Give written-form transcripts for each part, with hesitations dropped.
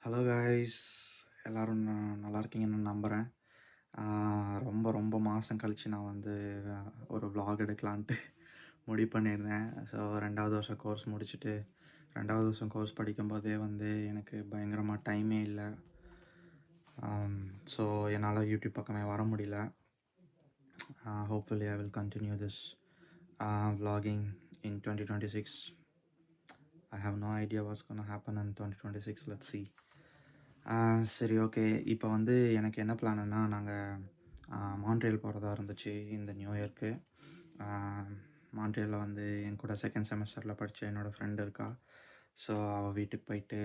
Hello guys, எல்லோரும் நல்லா இருக்கீங்கன்னு நம்புகிறேன். ரொம்ப ரொம்ப மாதம் கழித்து நான் வந்து ஒரு vlog எடுக்கலான்ட்டு முடிவு பண்ணியிருந்தேன். ஸோ 2வது வருஷம் கோர்ஸ் முடிச்சுட்டு 2வது வருஷம் கோர்ஸ் படிக்கும்போதே வந்து எனக்கு பயங்கரமாக டைமே இல்லை. ஸோ என்னால் யூடியூப் பக்கமே வர முடியல. Hopefully I will continue this vlogging in 2026. I have no idea what's going to happen in 2026. Let's see. சரி, ஓகே. இப்போ வந்து எனக்கு என்ன பிளானுன்னா, நாங்கள் மான்ட்ரியல் போகிறதா இருந்துச்சு இந்த நியூ இயர்க்கு. மான்ட்ரியலில் வந்து என் கூட செகண்ட் செமஸ்டரில் படித்த என்னோடய ஃப்ரெண்டு இருக்கா. ஸோ அவள் வீட்டுக்கு போயிட்டு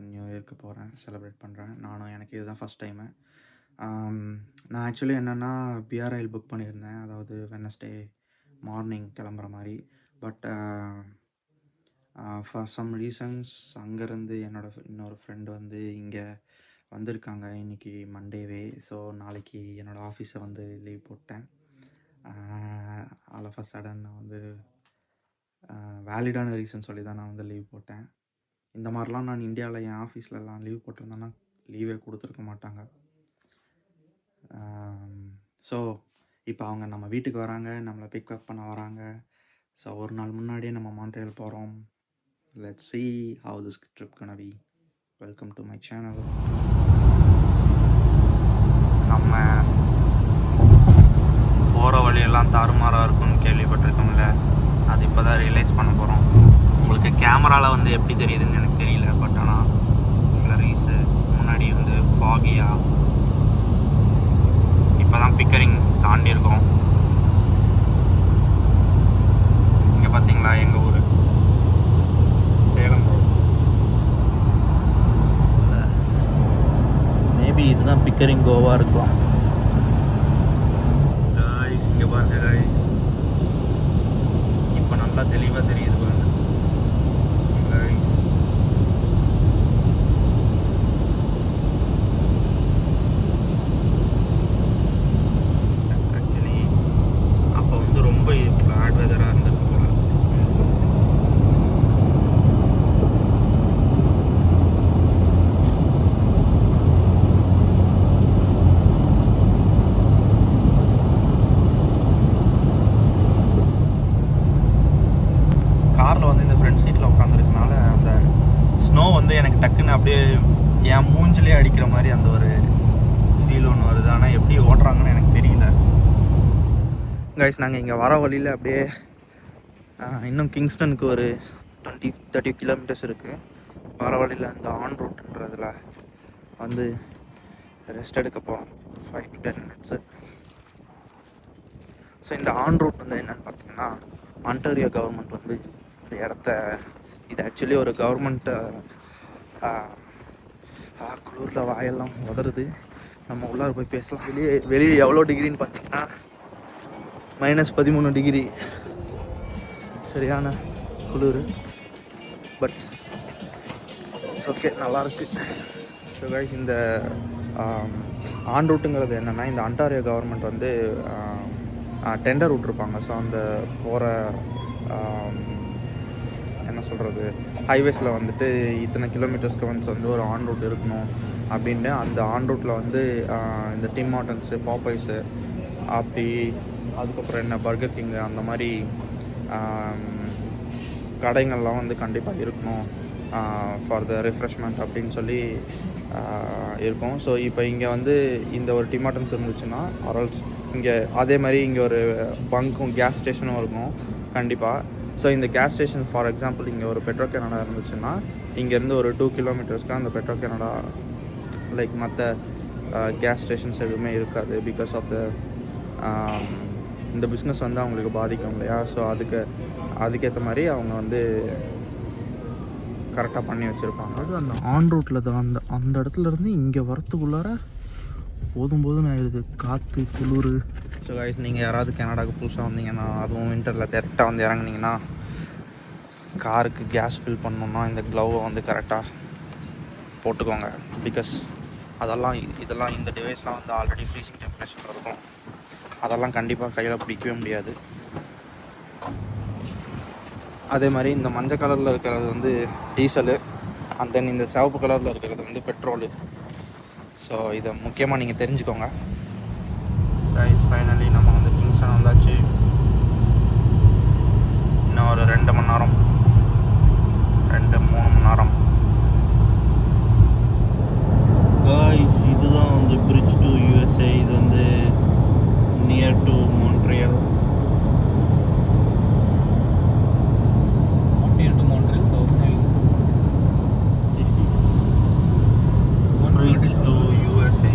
நியூ இயர்க்கு போகிறேன், செலிப்ரேட் பண்ணுறேன். நானும் எனக்கு இதுதான் ஃபஸ்ட் டைமு. நான் ஆக்சுவலி என்னென்னா பிஆர்ஐஎல் புக் பண்ணியிருந்தேன், அதாவது வெட்னஸ்டே மார்னிங் கிளம்புற மாதிரி. பட் ஃபார் சம் ரீசன்ஸ் அங்கேருந்து இன்னொரு ஃப்ரெண்டு வந்து இங்கே வந்திருக்காங்க இன்றைக்கி மண்டேவே. ஸோ நாளைக்கு என்னோடய ஆஃபீஸை வந்து லீவ் போட்டேன். ஆல் ஆஃப் அ சடன் நான் வந்து வேலிடான ரீசன் சொல்லி தான் நான் வந்து லீவ் போட்டேன். இந்த மாதிரிலாம் நான் இந்தியாவில் என் ஆஃபீஸ்லலாம் லீவ் போட்டிருந்தேன்னா லீவே கொடுத்துருக்க மாட்டாங்க. ஸோ இப்போ அவங்க நம்ம வீட்டுக்கு வராங்க, நம்மளை பிக்கப் பண்ண வராங்க. ஸோ ஒரு நாள் முன்னாடியே நம்ம மான்ட்ரியல் போகிறோம். Let's see how this trip gonna be. Welcome to my channel. நம்ம போகிற வழியெல்லாம் தாறுமாறாக இருக்கும்னு கேள்விப்பட்டிருக்கோம்ல, அது இப்போ தான் ரியலைஸ் பண்ண போகிறோம். உங்களுக்கு கேமராவில் வந்து எப்படி தெரியுதுன்னு எனக்கு தெரியல, பட் ஆனால் ஃப்ளரீஸு முன்னாடி வந்து ஃபாகியாக இப்போ தான் பிக்கரிங் தாண்டி இருக்கோம். இங்கே பார்த்தீங்களா எங்கள் ஊர் சேலம் ரோடு. மேபி இதுதான் பிக்கரிங் கோவா இருக்கலாம். காய்ஸ் இங்கே பாருங்க காய்ஸ், இப்போ நல்லா தெளிவாக தெரியுது பாருங்க காய்ஸ். ஆக்சுவலி அப்போ வந்து ரொம்ப பேட் வெதராக இருந்தது போல. காரில் வந்து இந்த ஃப்ரண்ட் சீட்டில் உட்காந்துருக்கனால அந்த ஸ்னோ வந்து எனக்கு டக்குன்னு அப்படியே என் மூஞ்சிலே அடிக்கிற மாதிரி அந்த ஒரு ஃபீல் ஒன்று வருது. ஆனால் எப்படி ஓட்டுறாங்கன்னு எனக்கு தெரியல. கைஸ், நாங்கள் இங்கே வர வழியில் அப்படியே இன்னும் கிங்ஸ்டனுக்கு ஒரு 20-30 கிலோமீட்டர்ஸ் இருக்குது. வர வழியில் இந்த ஆன் ரூட்ன்றதில் வந்து ரெஸ்ட் எடுக்க போகிறோம் 5 to 10 minutes. ஸோ இந்த ஆன் ரூட் வந்து என்னென்னு பார்த்தீங்கன்னா, ஆன்டாரியோ கவர்மெண்ட் வந்து இந்த இடத்த, இது ஆக்சுவலி ஒரு கவர்மெண்ட்டு குளிரில் வாயெல்லாம் உதறுது. நம்ம உள்ளார போய் பேசலாம். வெளியே எவ்வளோ டிகிரின்னு பார்த்தீங்கன்னா -13 டிகிரி, சரியான குளிர். பட் இட்ஸ் ஓகே, நல்லாயிருக்கு. ஸோ கைஸ், இந்த ஆன் ரூட்டுங்கிறது என்னென்னா, இந்த ஆன்டாரியோ கவர்மெண்ட் வந்து டெண்டர் விட்ருப்பாங்க. ஸோ அந்த போகிற என்ன சொல்கிறது, ஹைவேஸில் வந்துட்டு இத்தனை கிலோமீட்டர்ஸ்க்கு ஒன்ஸ் வந்து ஒரு ஆன் ரூட் இருக்கணும் அப்படின்ட்டு அந்த ஆன் ரூட்டில் வந்து இந்த டிம் ஹார்ட்டன்ஸு, பாப்பைஸு, அப்படி அதுக்கப்புறம் என்ன பர்கர் கிங்கு, அந்த மாதிரி கடைகள்லாம் வந்து கண்டிப்பாக இருக்கணும் ஃபார் த ரிஃப்ரெஷ்மெண்ட் அப்படின்னு சொல்லி இருக்கும். ஸோ இப்போ இங்கே வந்து இந்த ஒரு டிம் ஹார்ட்டன்ஸ் இருந்துச்சுன்னா ஆர்எல்ஸ் இங்கே அதே மாதிரி இங்கே ஒரு பங்க்கும் கேஸ் ஸ்டேஷனும் இருக்கும் கண்டிப்பாக. ஸோ இந்த கேஸ் ஸ்டேஷன் ஃபார் எக்ஸாம்பிள் இங்கே ஒரு பெட்ரோ கனடா இருந்துச்சுன்னா இங்கேருந்து ஒரு 2 கிலோமீட்டர்ஸ்க்கு அந்த பெட்ரோ கனடா லைக் மற்ற கேஸ் ஸ்டேஷன்ஸ் எதுவுமே இருக்காது. பிகாஸ் ஆஃப் த இந்த பிஸ்னஸ் வந்து அவங்களுக்கு பாதிக்கும் இல்லையா. ஸோ அதுக்கேற்ற மாதிரி அவங்க வந்து கரெக்டாக பண்ணி வச்சுருப்பாங்க. அது அந்த ஆன் ரூட்டில் தான் அந்த இடத்துலேருந்து இங்கே வரத்துக்குள்ளார போதும் ஆயிடுது, காற்று, குளிர். ஸோ கைஸ், நீங்கள் யாராவது கனடாவுக்கு புதுசாக வந்தீங்கன்னா, அதுவும் வின்டரில் டேரெக்டாக வந்து இறங்குனீங்கன்னா, காருக்கு கேஸ் ஃபில் பண்ணணுன்னா இந்த க்ளவ்வை வந்து கரெக்டாக போட்டுக்கோங்க. பிகாஸ் இதெல்லாம் இந்த டிவைஸ்லாம் வந்து ஆல்ரெடி ஃப்ரீசிங் டெம்பரேச்சரில் இருக்கும். அதெல்லாம் கண்டிப்பாக கையில் பிடிக்கவே முடியாது. அதே மாதிரி இந்த மஞ்சள் கலரில் இருக்கிறது வந்து டீசலு, அண்ட் தென் இந்த சிவப்பு கலரில் இருக்கிறது வந்து பெட்ரோலு. ஸோ இதை முக்கியமாக நீங்கள் தெரிஞ்சுக்கோங்க. கைஸ் ஃபைனலி நம்ம வந்து கிங்ஸ்டன் வந்தாச்சு. இன்னும் ஒரு 2 மணி நேரம், 2-3 மணி நேரம். கைஸ் இதுதான் வந்து பிரிட்ஜ் டு USA. இது வந்து near to Montreal. Bridge to USA.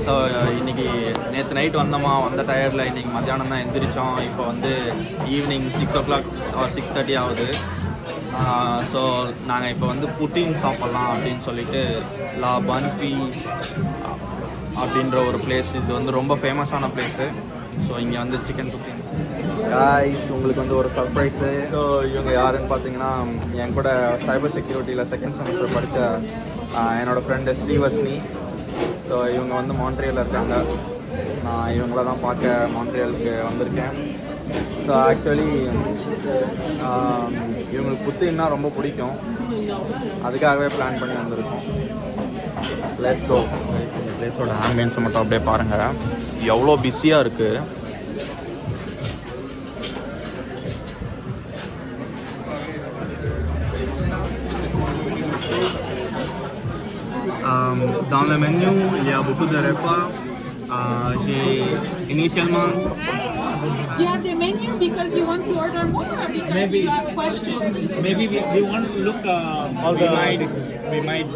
So இன்றைக்கி நேற்று நைட் வந்த டயர்டில் இன்றைக்கி மத்தியானம் தான் எந்திரிச்சோம். இப்போ வந்து ஈவினிங் 6 o'clock or 6:30 ஆகுது. ஸோ நாங்கள் இப்போ வந்து புட்டிங் சாப்பிட்லாம் அப்படின்னு சொல்லிட்டு லா பன்பி அப்படின்ற ஒரு பிளேஸ். இது வந்து ரொம்ப ஃபேமஸான பிளேஸு. ஸோ இங்கே வந்து சிக்கன் புட்டிங். காய்ஸ் உங்களுக்கு வந்து ஒரு சர்ப்ரைஸு. ஸோ இவங்க யாருன்னு பார்த்தீங்கன்னா என் கூட சைபர் செக்யூரிட்டியில் 2nd செமஸ்டர் படித்த என்னோடய ஃப்ரெண்டு ஸ்ரீவர்ஷினி. ஸோ இவங்க வந்து மான்ட்ரியலில் இருக்காங்க. நான் இவங்கள தான் பார்க்க மான்ட்ரியலுக்கு வந்திருக்கேன். ஸோ ஆக்சுவலி இவங்களுக்கு புத்தின்னா ரொம்ப பிடிக்கும். அதுக்காகவே பிளான் பண்ணி வந்திருக்கோம். Let's go. இந்த பிளேஸோட ஆம்பியன்ஸை மட்டும் அப்படியே பாருங்கள், எவ்வளோ பிஸியாக இருக்குது. Dans le menu, il y a beaucoup de repas. J'ai initialement. You have the menu because you want to order more or because you have questions? Maybe we want to look all We the. might.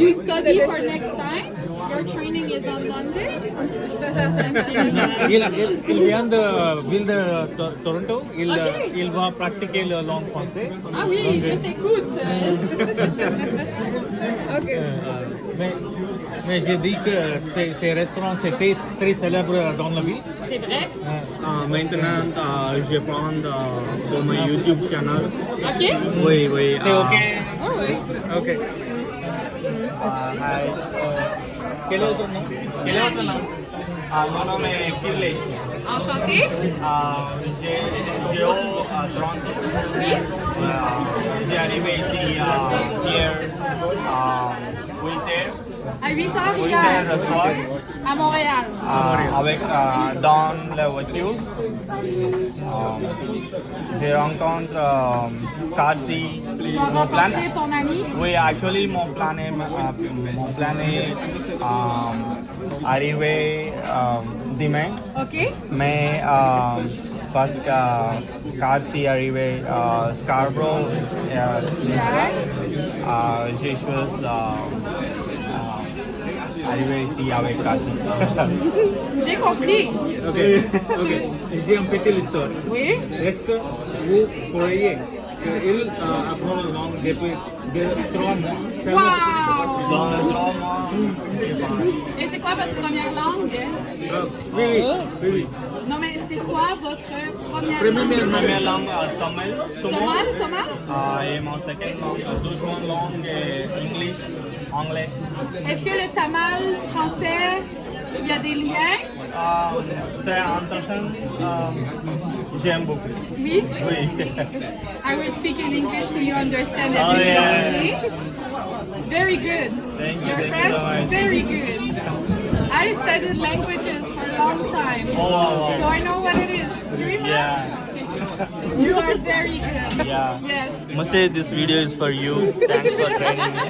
You study for next time? Your training is on Monday? Il vient de ville de Toronto. Ok. Il va pratiquer le langue française. Ah oui, je t'écoute. Ok. Mais j'ai dit que ces restaurants c'était très célèbres dans la ville. C'est vrai? Maintenant, je prends pour mon YouTube channel. Ok. Oui. C'est ok. Oh oui. Ok. Hi. Quel autre nom? Mon nom est Kirley. Enchanté. J'ai 30. Oui. J'ai arrivé ici hier 8h. À 8h 8h hier. le soir. À Montréal. Avec dans la voiture. Je rencontre Karthi. Tu as rencontré ton ami? Oui, actually mon plan est arriver demain. Ok. Mais parce que Karthi est arrivé Scarborough, j'ai choisi arriver ici avec Karthi. J'ai compris. Ok. J'ai une petite histoire. Oui. Est-ce que vous croyez qu'il apprend la langue depuis 3 mois? Wow. Dans les 3 mois, je pense. Et c'est quoi votre première langue? Oui. Non mais c'est quoi votre première langue? Première langue Tamil. Thomas? Et mon second langue, deuxième langue English, anglais. Est-ce que le tamal français, il y a des liens? Très intéressant. J'aime beaucoup. Oui. Oui. I will speak in English so you understand Oh, everything. yeah. Very good. Thank you, Your thank you French, so much. very good. I studied languages for a long time. Oh, wow. So I know what it is. Dreamer? Yeah. You are very good. Yeah. Yes. Mostly this video is for you. Thanks for training me.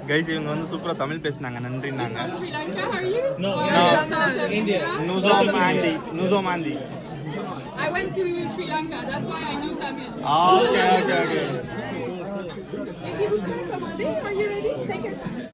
Guys இவங்க வந்து சூப்பரா தமிழ் பேசினாங்க, நன்றினாங்க. Sri Lanka, are you? No, India. Nuzo Mandi. I went to Sri Lanka, that's why I know Tamil. Okay. If you could come on, are you ready? Take your time.